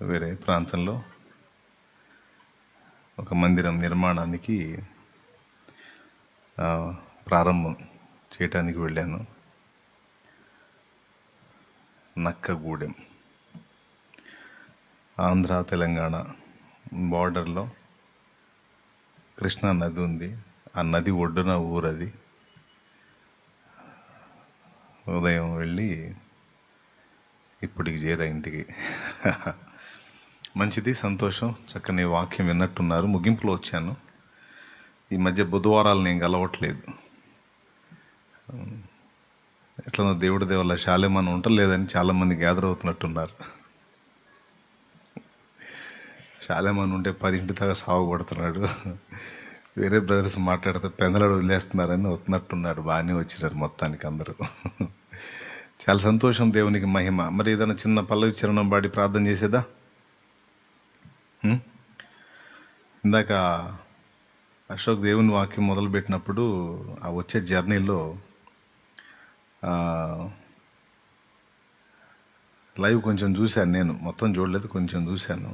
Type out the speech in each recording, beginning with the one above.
వేరే ప్రాంతంలో ఒక మందిరం నిర్మాణానికి ప్రారంభం చేయటానికి వెళ్ళాను. నక్కగూడెం, ఆంధ్ర తెలంగాణ బార్డర్లో కృష్ణా నది ఉంది. ఆ నది ఒడ్డున ఊరది. ఉదయం వెళ్ళి ఇప్పటికి చేరా ఇంటికి. మంచిది, సంతోషం. చక్కని వాక్యం విన్నట్టున్నారు. ముగింపులో వచ్చాను. ఈ మధ్య బుధవారాలు నేను గలవట్లేదు. ఎట్లనో దేవుడి దేవల్ల శాలేమని ఉండలేదని చాలామంది గ్యాదర్ అవుతున్నట్టున్నారు. శాలేమని ఉంటే 10 దాకా సాగు పడుతున్నాడు. వేరే బ్రదర్స్ మాట్లాడితే పెందలాడు వదిలేస్తున్నారని వస్తున్నట్టున్నారు. బాగానే వచ్చినారు మొత్తానికి అందరూ. చాలా సంతోషం, దేవునికి మహిమ. మరి ఏదైనా చిన్న పల్లవి చరణం పాడి ప్రార్థన చేసేదా? ఇందాక అశోక్ దేవుని వాక్యం మొదలుపెట్టినప్పుడు ఆ వచ్చే జర్నీలో లైవ్ కొంచెం చూశాను. నేను మొత్తం చూడలేదు, కొంచెం చూశాను.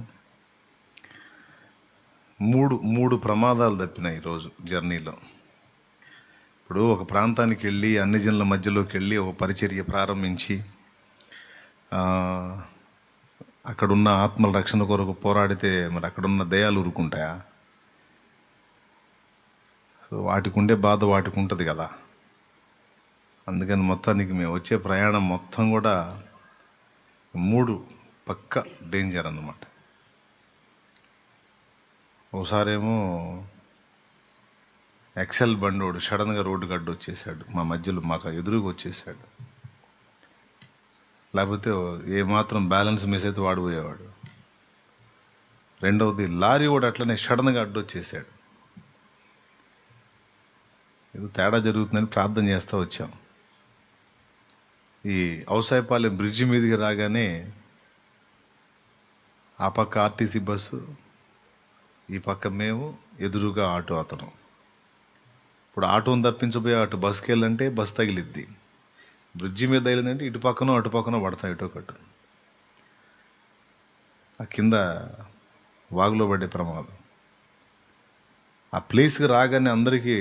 మూడు ప్రమాదాలు తప్పినాయి ఈరోజు జర్నీలో. ఇప్పుడు ఒక ప్రాంతానికి వెళ్ళి అన్ని జనుల మధ్యలోకి వెళ్ళి ఒక పరిచర్య ప్రారంభించి అక్కడున్న ఆత్మల రక్షణ కొరకు పోరాడితే మరి అక్కడున్న దయాలు ఊరుకుంటాయా? సో వాటికి ఉండే బాధ వాటికి ఉంటుంది కదా. అందుకని మొత్తానికి మేము వచ్చే ప్రయాణం మొత్తం కూడా 3 పక్క డేంజర్ అన్నమాట. ఒకసారేమో ఎక్సెల్ బండోడు సడన్గా రోడ్డు గడ్డ వచ్చేసాడు, మా మధ్యలో మాకు ఎదురుగా వచ్చేసాడు. లేకపోతే ఏమాత్రం బ్యాలెన్స్ మిస్ అయితే వాడిపోయేవాడు. రెండవది లారీ కూడా అట్లనే సడన్గా అడ్డొచ్చేసాడు. ఇది తేడా జరుగుతుందని ప్రార్థన చేస్తూ వచ్చాం. ఈ ఔసాయపాలెం బ్రిడ్జి మీదకి రాగానే ఆ పక్క ఆర్టీసీ బస్సు, ఈ పక్క మేము, ఎదురుగా ఆటో అతను. ఇప్పుడు ఆటోని తప్పించబోయే అటు బస్కి వెళ్ళంటే బస్ తగిలిద్ది. బ్రిడ్జి మీద తగిలిందంటే ఇటు పక్కనో అటు పక్కనో పడతాం, ఇటు ఒకటి. ఆ కింద వాగులో పడే ప్రమాదం. ఆ ప్లేస్కి రాగానే అందరికీ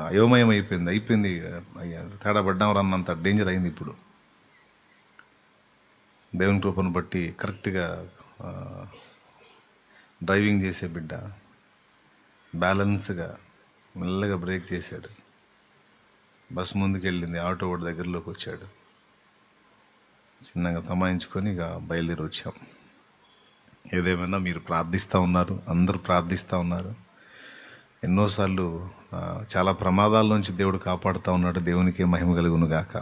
అయోమయం అయిపోయింది. అయ్యా తేడా పడ్డాం అన్నంత డేంజర్ అయింది. ఇప్పుడు దేవుని కృపను బట్టి కరెక్ట్గా డ్రైవింగ్ చేసే బిడ్డ బ్యాలెన్స్గా మెల్లగా బ్రేక్ చేశాడు. బస్ ముందుకు వెళ్ళింది, ఆటో వాడి దగ్గరలోకి వచ్చాడు. చిన్నగా తమాయించుకొని ఇక బయలుదేరి వచ్చాం. ఏదేమైనా మీరు ప్రార్థిస్తూ ఉన్నారు, అందరూ ప్రార్థిస్తూ ఉన్నారు. ఎన్నోసార్లు చాలా ప్రమాదాల నుంచి దేవుడు కాపాడుతూ ఉన్నాడు. దేవునికే మహిమ కలుగును గాక.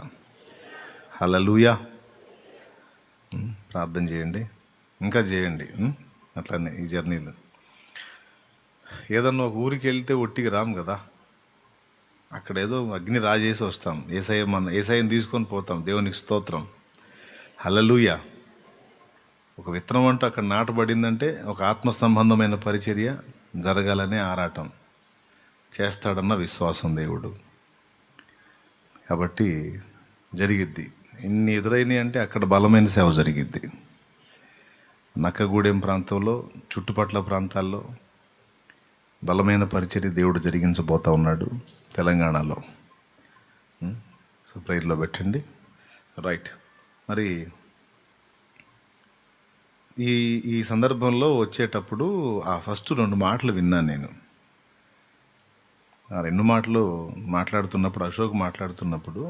హల్లెలూయా. ప్రార్థన చేయండి, ఇంకా చేయండి. అట్లనే ఈ జర్నీలో ఏదన్నా ఒక ఊరికి వెళ్తే ఒట్టికి రాము కదా. అక్కడ ఏదో అగ్ని రాజేసి వస్తాం. ఏసయ్యని తీసుకొని పోతాం. దేవునికి స్తోత్రం. హల్లెలూయా. ఒక విత్తనం అంటూ అక్కడ నాటబడిందంటే ఒక ఆత్మ సంబంధమైన పరిచర్య జరగాలనే ఆరాటం చేస్తాడన్న విశ్వాసం దేవుడు. కాబట్టి జరిగిద్ది. ఇన్ని ఎదురైనాయి అంటే అక్కడ బలమైన సేవ జరిగిద్ది. నక్కగూడెం ప్రాంతంలో, చుట్టుపట్ల ప్రాంతాల్లో బలమైన పరిచర్య దేవుడు జరిగించబోతా ఉన్నాడు తెలంగాణలో. సో ప్రేయర్లో పెట్టండి. రైట్. మరి ఈ సందర్భంలో వచ్చేటప్పుడు ఆ ఫస్ట్ 2 మాటలు విన్నాను నేను. ఆ 2 మాటలు మాట్లాడుతున్నప్పుడు, అశోక్ మాట్లాడుతున్నప్పుడు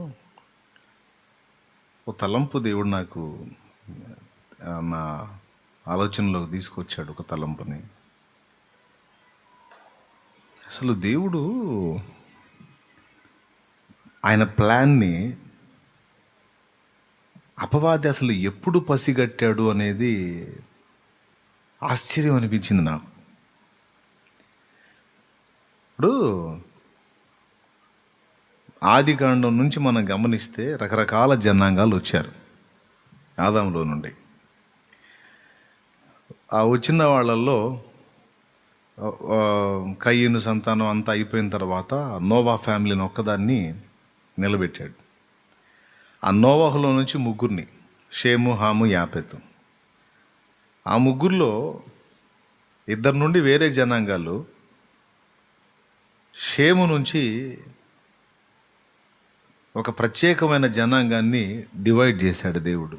ఓ తలంపు దేవుడు నాకు నా ఆలోచనలోకి తీసుకొచ్చాడు. ఒక తలంపుని. అసలు దేవుడు ఆయన ప్లాన్ని అపవాది అసలు ఎప్పుడు పసిగట్టాడు అనేది ఆశ్చర్యం అనిపించింది నాకు. ఇప్పుడు ఆదికాండం నుంచి మనం గమనిస్తే రకరకాల జనాంగాలు వచ్చారు ఆదాములో నుండి. ఆ వచ్చిన వాళ్ళల్లో కయ్యను సంతానం అంతా అయిపోయిన తర్వాత నోవా ఫ్యామిలీని ఒక్కదాన్ని నిలబెట్టాడు. ఆ నోవాహులో నుంచి 3 షేము, హాము, యాపెతు. ఆ ముగ్గురులో ఇద్దరు నుండి వేరే జనాంగాలు, షేము నుంచి ఒక ప్రత్యేకమైన జనాంగాన్ని డివైడ్ చేశాడు దేవుడు.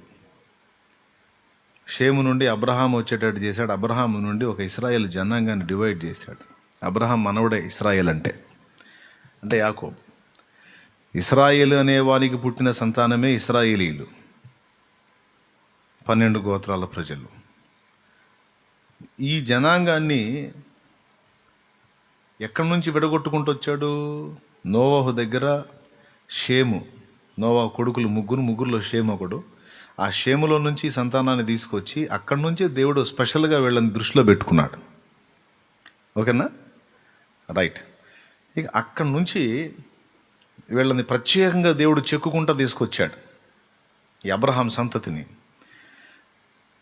షేము నుండి అబ్రహాం వచ్చేటట్టు చేశాడు. అబ్రహాం నుండి ఒక ఇశ్రాయేల్ జనాంగాన్ని డివైడ్ చేశాడు. అబ్రహాం మనవడే ఇశ్రాయేల్ అంటే యాకోబు. ఇశ్రాయేలు అనే వానికి పుట్టిన సంతానమే ఇశ్రాయేలీలు, 12 గోత్రాల ప్రజలు. ఈ జనాంగాన్ని ఎక్కడి నుంచి విడగొట్టుకుంటూ వచ్చాడు? నోవాహు దగ్గర షేము, నోవాహు కొడుకులు ముగ్గురులో షేము ఒకడు. ఆ షేములో నుంచి సంతానాన్ని తీసుకొచ్చి అక్కడి నుంచే దేవుడు స్పెషల్గా వీళ్ళని దృష్టిలో పెట్టుకున్నాడు. ఓకేనా? రైట్. ఇక అక్కడి నుంచి వీళ్ళని ప్రత్యేకంగా దేవుడు చెక్కుకుంటూ తీసుకొచ్చాడు, ఈ అబ్రహాం సంతతిని.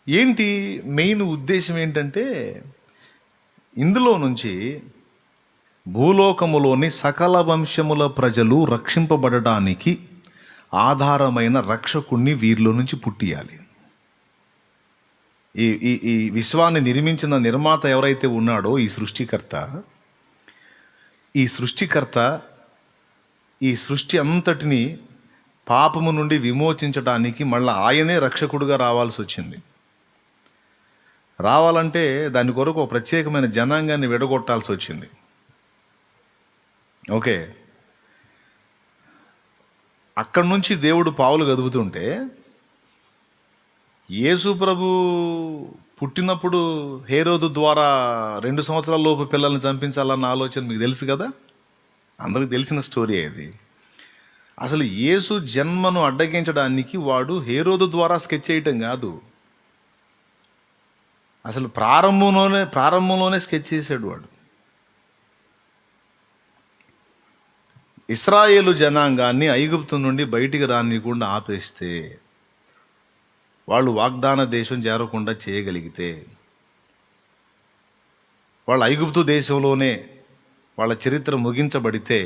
ఏంటి మెయిన్ ఉద్దేశం ఏంటంటే, ఇందులో నుంచి భూలోకములోని సకల వంశముల ప్రజలు రక్షింపబడడానికి ఆధారమైన రక్షకుణ్ణి వీరిలో నుంచి పుట్టియాలి. ఈ ఈ ఈ విశ్వాన్ని నిర్మించిన నిర్మాత ఎవరైతే ఉన్నాడో, ఈ సృష్టికర్త ఈ సృష్టి అంతటిని పాపము నుండి విమోచించడానికి మళ్ళీ ఆయనే రక్షకుడుగా రావాల్సి వచ్చింది. రావాలంటే దాని కొరకు ఒక ప్రత్యేకమైన జనాంగాన్ని విడగొట్టాల్సి వచ్చింది. ఓకే, అక్కడి నుంచి దేవుడు పావులు కదుపుతుంటే, యేసు ప్రభు పుట్టినప్పుడు హేరోదు ద్వారా 2 సంవత్సరాల లోపు పిల్లల్ని చంపించాలన్న ఆలోచన మీకు తెలుసు కదా, అందరికి తెలిసిన స్టోరీ అది. అసలు యేసు జన్మను అడ్డగించడానికి వాడు హేరోదు ద్వారా స్కెచ్ చేయటం కాదు, అసలు ప్రారంభంలోనే స్కెచ్ చేశాడు వాడు. ఇశ్రాయేలు జనాంగాన్ని ఐగుప్తు నుండి బయటికి రానియకుండా ఆపేస్తే, వాళ్ళు వాగ్దాన దేశం చేరకుండా చేయగలిగితే, వాళ్ళు ఐగుప్తు దేశంలోనే వాళ్ళ చరిత్ర ముగించబడితే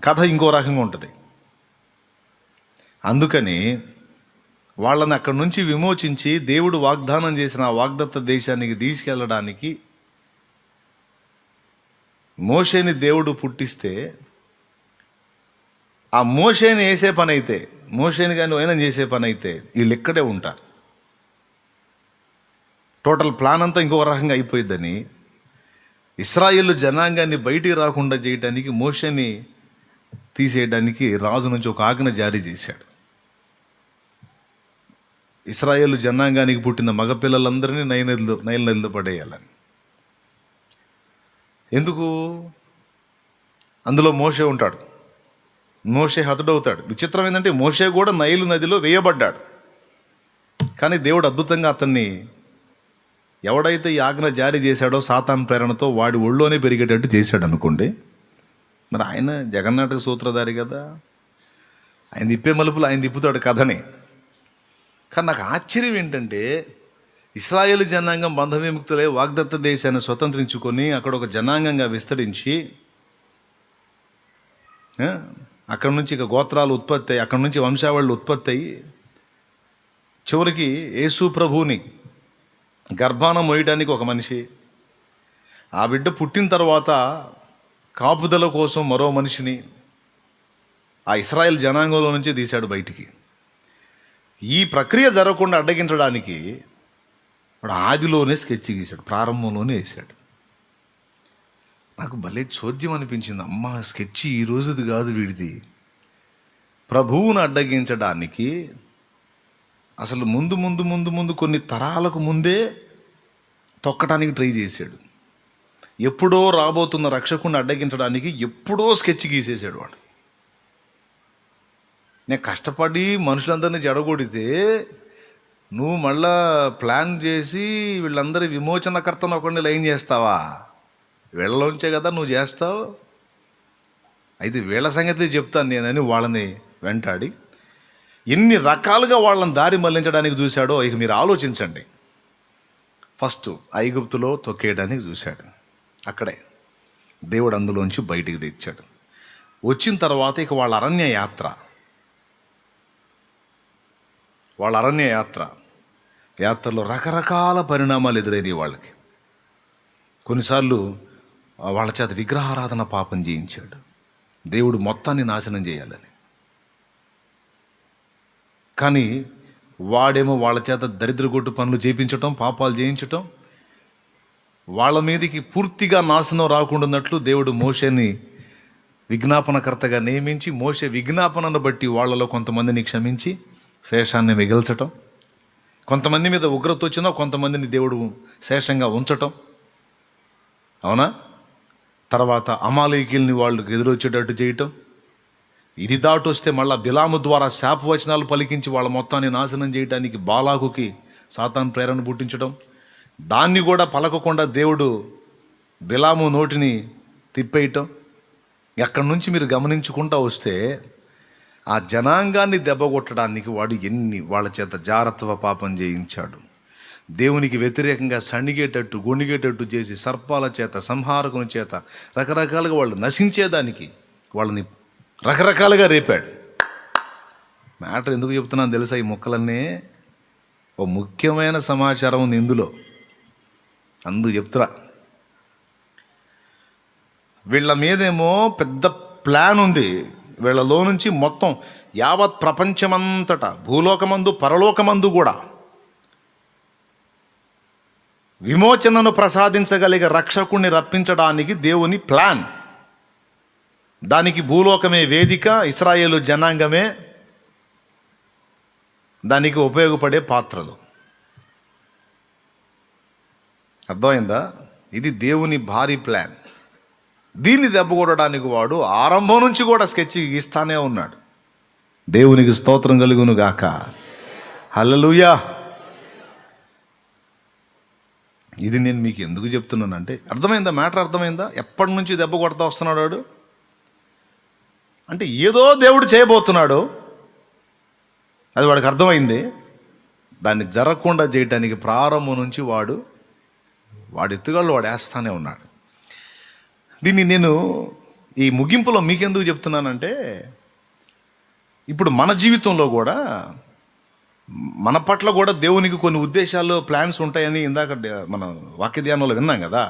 కథ ఇంకో రకంగా ఉంటుంది. అందుకని వాళ్ళని అక్కడి నుంచి విమోచించి దేవుడు వాగ్దానం చేసిన ఆ వాగ్దత్త దేశానికి తీసుకెళ్ళడానికి మోషేని దేవుడు పుట్టిస్తే, ఆ మోషేని వేసే పని అయితే, మోషేని కానీ వైనం చేసే పని అయితే వీళ్ళు ఇక్కడే ఉంటారు. టోటల్ ప్లాన్ అంతా ఇంకో రకంగా అయిపోయిద్దని ఇశ్రాయేలు జనాంగాన్ని బయటికి రాకుండా చేయడానికి, మోషేని తీసేయడానికి రాజు నుంచి ఒక ఆజ్ఞ జారీ చేశాడు. ఇశ్రాయేలు జనాంగానికి పుట్టిన మగపిల్లలందరినీ నైల్ నదిలో పడేయాలని. ఎందుకు? అందులో మోషే ఉంటాడు, మోషే హతుడవుతాడు. విచిత్రం ఏంటంటే మోషే కూడా నైలు నదిలో వేయబడ్డాడు. కానీ దేవుడు అద్భుతంగా అతన్ని, ఎవడైతే ఈ ఆజ్ఞ జారీ చేశాడో సాతాను ప్రేరణతో, వాడి ఒళ్ళోనే పెరిగేటట్టు చేశాడు అనుకోండి. మరి ఆయన జగన్నాటక సూత్రధారి కదా, ఆయన తిప్పే మలుపులు ఆయన తిప్పుతాడు కథని. కానీ నాకు ఆశ్చర్యం ఏంటంటే, ఇశ్రాయేలు జనాంగం బంధ విముక్తులై వాగ్దత్త దేశాన్ని స్వతంత్రించుకొని అక్కడ ఒక జనాంగంగా విస్తరించి, అక్కడ నుంచి ఇక గోత్రాలు ఉత్పత్తి అయ్యి, అక్కడ నుంచి వంశావళులు ఉత్పత్తి అయ్యి, చివరికి యేసు ప్రభువుని గర్భాన మోయడానికి ఒక మనిషి, ఆ బిడ్డ పుట్టిన తర్వాత కాపుదల కోసం మరో మనిషిని ఆ ఇశ్రాయేల్ జనాంగంలో నుంచి తీశాడు బయటికి. ఈ ప్రక్రియ జరగకుండా అడ్డగించడానికి వాడు ఆదిలోనే స్కెచ్ గీశాడు, ప్రారంభంలోనే వేశాడు. నాకు భలే చోద్యం అనిపించింది. అమ్మ, స్కెచ్ ఈ రోజుది కాదు వీడిది. ప్రభువును అడ్డగించడానికి అసలు ముందు కొన్ని తరాలకు ముందే తొక్కడానికి ట్రై చేశాడు. ఎప్పుడో రాబోతున్న రక్షకుని అడ్డగించడానికి ఎప్పుడో స్కెచ్ గీసేసాడు వాడు. నేను కష్టపడి మనుషులందరినీ జడగొడితే నువ్వు మళ్ళా ప్లాన్ చేసి వీళ్ళందరి విమోచనకర్తను ఒకరిని లైన్ చేస్తావా? వీళ్ళలోంచే కదా నువ్వు చేస్తావు. అయితే వీళ్ళ సంగతి చెప్తాను నేనని వాళ్ళని వెంటాడి ఎన్ని రకాలుగా వాళ్ళని దారి మళ్లించడానికి చూశాడో ఇక మీరు ఆలోచించండి. ఫస్ట్ ఐగుప్తులో తొక్కేయడానికి చూశాడు, అక్కడే దేవుడు అందులోంచి బయటికి తెచ్చాడు. వచ్చిన తర్వాత ఇక వాళ్ళ అరణ్య యాత్ర, వాళ్ళ అరణ్య యాత్రలో రకరకాల పరిణామాలు ఎదురైనవి వాళ్ళకి. కొన్నిసార్లు వాళ్ళ చేత విగ్రహారాధన పాపం చేయించాడు, దేవుడు మొత్తాన్ని నాశనం చేయాలని. కానీ వాడేమో వాళ్ళ చేత దరిద్రగొట్టు పనులు చేయించటం, పాపాలు చేయించటం, వాళ్ళ మీదకి పూర్తిగా నాశనం రాకుండాన్నట్లు దేవుడు మోషేని విజ్ఞాపనకర్తగా నియమించి, మోషే విజ్ఞాపనను బట్టి వాళ్ళలో కొంతమందిని క్షమించి శేషాన్ని మిగల్చటం, కొంతమంది మీద ఉగ్రత వచ్చినా కొంతమందిని దేవుడు శేషంగా ఉంచటం. అవునా? తర్వాత అమాలేకీల్ని వాళ్ళకి ఎదురొచ్చేటట్టు చేయటం. ఇది దాటి వస్తే మళ్ళా బిలాము ద్వారా శాపవచనాలు పలికించి వాళ్ళ మొత్తాన్ని నాశనం చేయడానికి బాలాకుకి సాతాను ప్రేరణ పుట్టించడం. దాన్ని కూడా పలకకుండా దేవుడు బిలాము నోటిని తిప్పేయటం. ఎక్కడి నుంచి మీరు గమనించుకుంటూ వస్తే ఆ జనాంగాన్ని దెబ్బగొట్టడానికి వాడు వాళ్ళ చేత జారత్వ పాపం చేయించాడు. దేవునికి వ్యతిరేకంగా సణిగేటట్టు గొణిగేటట్టు చేసి సర్పాల చేత, సంహారకుని చేత రకరకాలుగా వాళ్ళు నశించేదానికి వాళ్ళని రకరకాలుగా రేపాడు. మ్యాటర్ ఎందుకు చెప్తున్నాను తెలుసా? ఈ ముక్కలన్నీ ఓ ముఖ్యమైన సమాచారం ఉంది ఇందులో, అందుకు చెప్తురా. వీళ్ళ మీదేమో పెద్ద ప్లాన్ ఉంది. వీళ్ళలో నుంచి మొత్తం యావత్ ప్రపంచమంతటా, భూలోకమందు పరలోకమందు కూడా విమోచనను ప్రసాదించగలిగే రక్షకుణ్ణి రప్పించడానికి దేవుని ప్లాన్. దానికి భూలోకమే వేదిక, ఇశ్రాయేలు జనాంగమే దానికి ఉపయోగపడే పాత్రలు. అర్థమైందా? ఇది దేవుని భారీ ప్లాన్. దీన్ని దెబ్బకొట్టడానికి వాడు ఆరంభం నుంచి కూడా స్కెచ్ గీస్తానే ఉన్నాడు. దేవునికి స్తోత్రం కలుగును గాక. హల్లెలూయా. ఇది నేను మీకు ఎందుకు చెప్తున్నానంటే, అర్థమైందా? మ్యాటర్ అర్థమైందా? ఎప్పటి నుంచి దెబ్బ కొడతా వస్తున్నాడు వాడు అంటే ఏదో దేవుడు చేయబోతున్నాడు, అది వాడికి అర్థమైంది. దాన్ని జరగకుండా చేయటానికి ప్రారంభం నుంచి వాడు ఎత్తుగాళ్ళు వాడు వేస్తానే ఉన్నాడు. దీన్ని నేను ఈ ముగింపులో మీకెందుకు చెప్తున్నానంటే, ఇప్పుడు మన జీవితంలో కూడా, మన పట్ల కూడా దేవునికి కొన్ని ఉద్దేశాలు, ప్లాన్స్ ఉంటాయని ఇందాక మన వాక్య ధ్యానంలో విన్నాం కదా.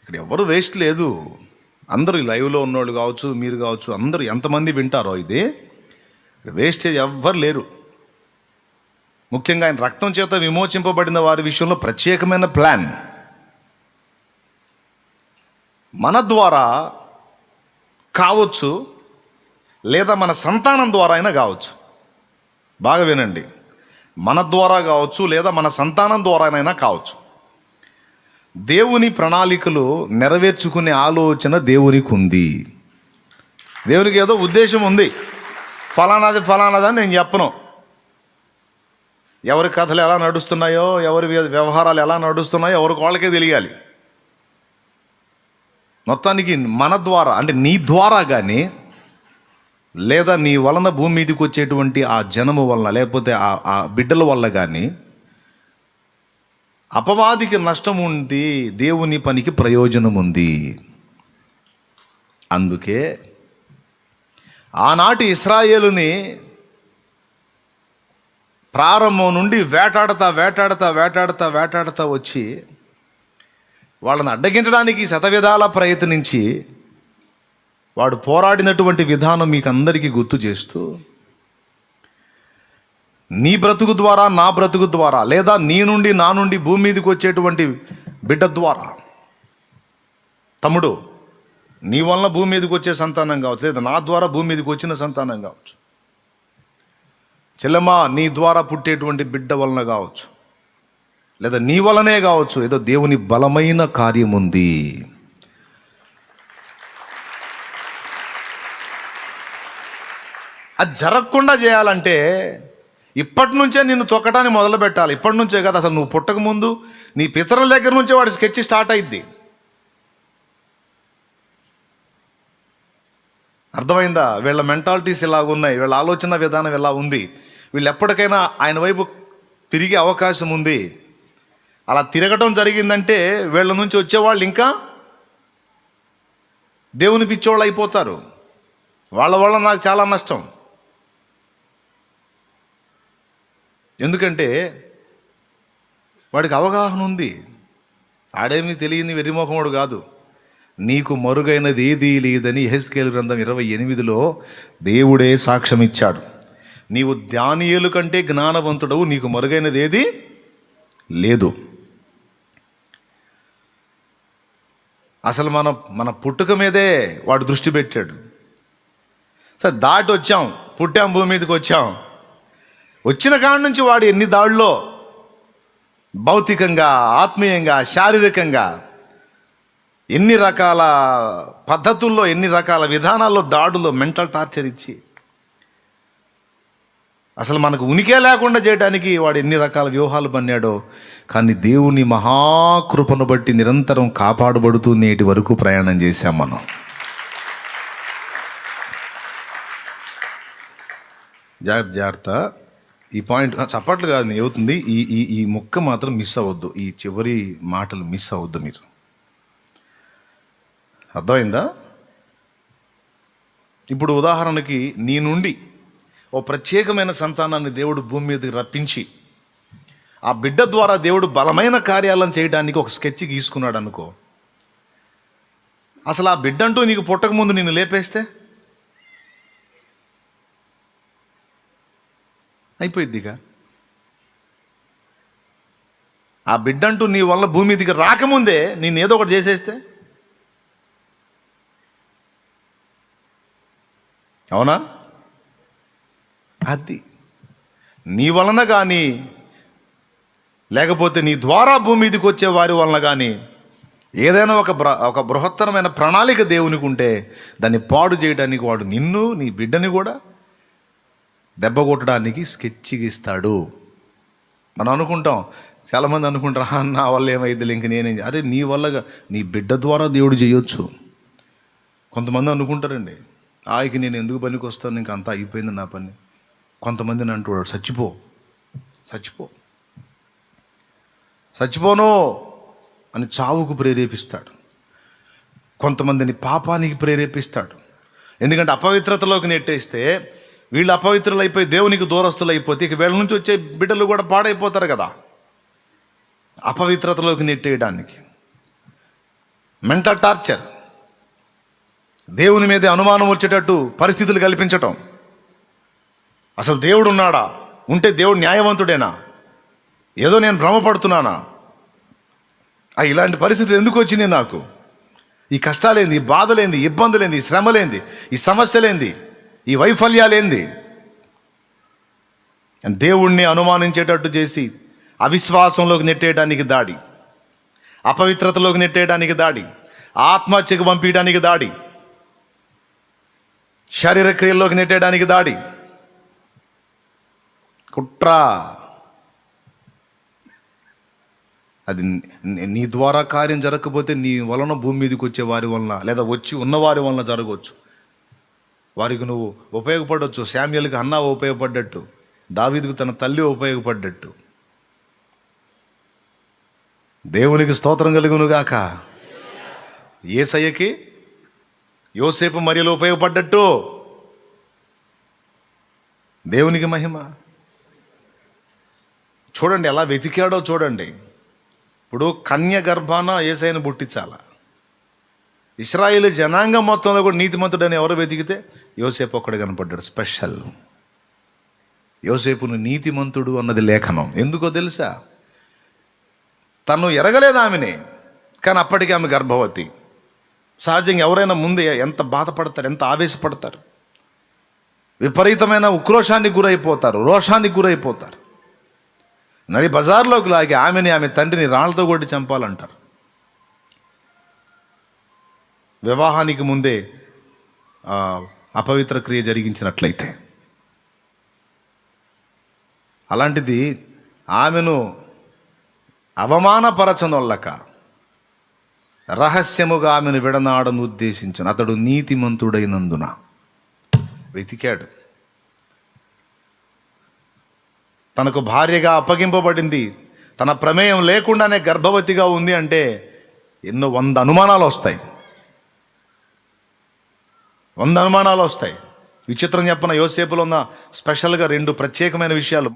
ఇక్కడ ఎవరు వేస్ట్ లేదు. అందరూ లైవ్లో ఉన్నోళ్ళు కావచ్చు, మీరు కావచ్చు, అందరూ ఎంతమంది వింటారో ఇది వేస్టేజ్ ఎవ్వరు లేరు. ముఖ్యంగా ఆయన రక్తం చేత విమోచింపబడిన వారి విషయంలో ప్రత్యేకమైన ప్లాన్ మన ద్వారా కావచ్చు, లేదా మన సంతానం ద్వారా అయినా కావచ్చు. బాగా వినండి, మన ద్వారా కావచ్చు లేదా మన సంతానం ద్వారానైనా కావచ్చు. దేవుని ప్రణాళికలు నెరవేర్చుకునే ఆలోచన దేవునికి ఉంది. దేవునికి ఏదో ఉద్దేశం ఉంది. ఫలానాదని నేను చెప్పను. ఎవరి కథలు ఎలా నడుస్తున్నాయో, ఎవరి వ్యవహారాలు ఎలా నడుస్తున్నాయో ఎవరికి వాళ్ళకే తెలియాలి. మొత్తానికి మన ద్వారా, అంటే నీ ద్వారా కానీ, లేదా నీ వలన భూమి మీదకి వచ్చేటువంటి ఆ జనము వలన, లేకపోతే ఆ బిడ్డల వల్ల కానీ అపవాదికి నష్టం ఉంది, దేవుని పనికి ప్రయోజనం ఉంది. అందుకే ఆనాటి ఇశ్రాయేలుని ప్రారంభం నుండి వేటాడుతా వచ్చి వాళ్ళని అడ్డగించడానికి శతవిధాల ప్రయత్నించి వాడు పోరాడినటువంటి విధానం మీకు అందరికీ గుర్తు చేస్తూ, నీ బ్రతుకు ద్వారా, నా బ్రతుకు ద్వారా, లేదా నీ నుండి నా నుండి భూమి మీదకి వచ్చేటువంటి బిడ్డ ద్వారా, తమ్ముడు నీ వలన భూమి మీదకి వచ్చే సంతానం కావచ్చు, లేదా నా ద్వారా భూమి మీదకి వచ్చిన సంతానం కావచ్చు, చెల్లెమ్మ నీ ద్వారా పుట్టేటువంటి బిడ్డ వలన కావచ్చు, లేదా నీ వలనే కావచ్చు, ఏదో దేవుని బలమైన కార్యం ఉంది. అది జరగకుండా చేయాలంటే ఇప్పటి నుంచే నిన్ను తొక్కటాన్ని మొదలు పెట్టాలి. ఇప్పటి నుంచే కదా, అసలు నువ్వు పుట్టక ముందు నీ పితరుల దగ్గర నుంచే వాడి స్కెచ్ స్టార్ట్ అయింది. అర్థమైందా? వీళ్ళ మెంటాలిటీస్ ఇలా ఉన్నాయి, వీళ్ళ ఆలోచన విధానం ఇలా ఉంది. వీళ్ళు ఎప్పటికైనా ఆయన వైపు తిరిగే అవకాశం ఉంది. అలా తిరగటం జరిగిందంటే వీళ్ళ నుంచి వచ్చేవాళ్ళు ఇంకా దేవుని పిచ్చోళ్ళు అయిపోతారు. వాళ్ళ వల్ల నాకు చాలా నష్టం. ఎందుకంటే వాడికి అవగాహన ఉంది. ఆడేమీ తెలియని వెర్రిమోహముడు కాదు. నీకు మరుగైనది ఏదీ లేదని యెహెజ్కేలు గ్రంథం 28లో దేవుడే సాక్ష్యం ఇచ్చాడు. నీవు దానియేలు కంటే జ్ఞానవంతుడవు, నీకు మరుగైనది ఏది లేదు. అసలు మన పుట్టుక మీదే వాడు దృష్టి పెట్టాడు. సరే దాటి వచ్చాం, పుట్టాం, భూమి మీదకి వచ్చాం. వచ్చిన కాడి నుంచి వాడు ఎన్ని దాడుల్లో భౌతికంగా, ఆత్మీయంగా, శారీరకంగా ఎన్ని రకాల పద్ధతుల్లో, ఎన్ని రకాల విధానాల్లో దాడుల్లో మెంటల్ టార్చర్ ఇచ్చి అసలు మనకు ఉనికే లేకుండా చేయడానికి వాడు ఎన్ని రకాల వ్యూహాలు పన్నాడో. కానీ దేవుని మహాకృపను బట్టి నిరంతరం కాపాడబడుతూ నేటి వరకు ప్రయాణం చేశాం మనం. జాగ్రత్త. ఈ పాయింట్ చప్పట్లు కాదు ఏమవుతుంది, ఈ ఈ ఈ ముక్క మాత్రం మిస్ అవ్వద్దు. ఈ చివరి మాటలు మిస్ అవ్వద్దు మీరు. అర్థమైందా? ఇప్పుడు ఉదాహరణకి నీ నుండి ఓ ప్రత్యేకమైన సంతానాన్ని దేవుడు భూమి మీదకి రప్పించి ఆ బిడ్డ ద్వారా దేవుడు బలమైన కార్యాలను చేయడానికి ఒక స్కెచ్ గీసుకున్నాడు అనుకో. అసలు ఆ బిడ్డ అంటూ నీకు పుట్టకముందు నిన్ను లేపేస్తే అయిపోయిద్దిగా. ఆ బిడ్డంటూ నీ వల్ల భూమి మీదకి రాకముందే నేను ఏదో ఒకటి చేసేస్తే, అవునా? అది నీ వలన కానీ, లేకపోతే నీ ద్వారా భూమి మీదకి వచ్చే వారి వలన కానీ ఏదైనా ఒక బృహత్తరమైన ప్రణాళిక దేవునికి ఉంటే దాన్ని పాడు చేయడానికి వాడు నిన్ను, నీ బిడ్డని కూడా దెబ్బ కొట్టడానికి స్కెచ్ గీస్తాడు. మనం అనుకుంటాం, చాలామంది అనుకుంటారు నా వల్ల ఏమైంది ఇంక నేనేం. అరే నీ వల్ల, నీ బిడ్డ ద్వారా దేవుడు చేయొచ్చు. కొంతమంది అనుకుంటారండి, ఇక నేను ఎందుకు పనికి వస్తాను, ఇంక అంతా అయిపోయింది నా పని. కొంతమందిని అంటున్నాడు చచ్చిపో, చచ్చిపో, చచ్చిపోను అని చావుకు ప్రేరేపిస్తాడు. కొంతమందిని పాపానికి ప్రేరేపిస్తాడు. ఎందుకంటే అపవిత్రతలోకి నెట్టేస్తే వీళ్ళు అపవిత్రులు అయిపోయి దేవునికి దూరస్తులు అయిపోతే ఇక వీళ్ళ నుంచి వచ్చే బిడ్డలు కూడా పాడైపోతారు కదా. అపవిత్రతలోకి నెట్టేయడానికి మెంటల్ టార్చర్, దేవుని మీదే అనుమానం వచ్చేటట్టు పరిస్థితులు కల్పించటం. అసలు దేవుడు ఉన్నాడా? ఉంటే దేవుడు న్యాయవంతుడేనా? ఏదో నేను భ్రమపడుతున్నానా? ఇలాంటి పరిస్థితులు ఎందుకు వచ్చినాయి నాకు? ఈ కష్టాలేంది, ఈ బాధలేంది, ఈ ఇబ్బందులేంది, ఈ శ్రమలేంది, ఈ సమస్యలేంది, ఈ వైఫల్యాలేంది? దేవుణ్ణి అనుమానించేటట్టు చేసి అవిశ్వాసంలోకి నెట్టేయడానికి దాడి, అపవిత్రతలోకి నెట్టేయడానికి దాడి, ఆత్మహత్యకు పంపించడానికి దాడి, శారీర క్రియల్లోకి నెట్టేయడానికి దాడి, కుట్ర. అది నీ ద్వారా కార్యం జరగకపోతే నీ వలన భూమి మీదకి వచ్చే వారి వలన, లేదా వచ్చి ఉన్నవారి వలన జరగవచ్చు. వారికి నువ్వు ఉపయోగపడవచ్చు. శామ్యూయల్కి హన్నా ఉపయోగపడ్డట్టు, దావీదుకు తన తల్లి ఉపయోగపడ్డట్టు. దేవునికి స్తోత్రం కలుగును గాక. యేసయ్యకి యోసేపు మరియలు ఉపయోగపడ్డట్టు దేవునికి మహిమ. చూడండి ఎలా వెతికాడో చూడండి. ఇప్పుడు కన్య గర్భాన యేసయ్యను పుట్టించాల. ఇశ్రాయేలు జనాంగం మొత్తంలో కూడా నీతిమంతుడని ఎవరు వెతికితే యోసేపు ఒక్కడే కనపడ్డాడు. స్పెషల్. యోసేపును నీతిమంతుడు అన్నది లేఖనం. ఎందుకో తెలుసా? తను ఎరగలేదు ఆమెని, కానీ అప్పటికి ఆమె గర్భవతి. సహజంగా ఎవరైనా ముందే ఎంత బాధపడతారు, ఎంత ఆవేశపడతారు, విపరీతమైన ఉక్రోషానికి గురైపోతారు, రోషానికి గురైపోతారు. నడి బజార్లోకి లాగి ఆమెని, ఆమె తండ్రిని రాళ్లతో కొట్టి చంపాలంటారు. వివాహానికి ముందే అపవిత్ర క్రియ జరిగించినట్లయితే. అలాంటిది ఆమెను అవమానపరచనొల్లక రహస్యముగా ఆమెను విడనాడను ఉద్దేశించను. అతడు నీతిమంతుడైనందున వెతికాడు. తనకు భార్యగా అప్పగింపబడింది, తన ప్రమేయం లేకుండానే గర్భవతిగా ఉంది అంటే ఎన్నో 100 అనుమానాలు వస్తాయి. 100 అనుమానాలు వస్తాయి. విచిత్రం చెప్పన, యోసేపులో ఉన్న స్పెషల్గా 2 ప్రత్యేకమైన విషయాలు.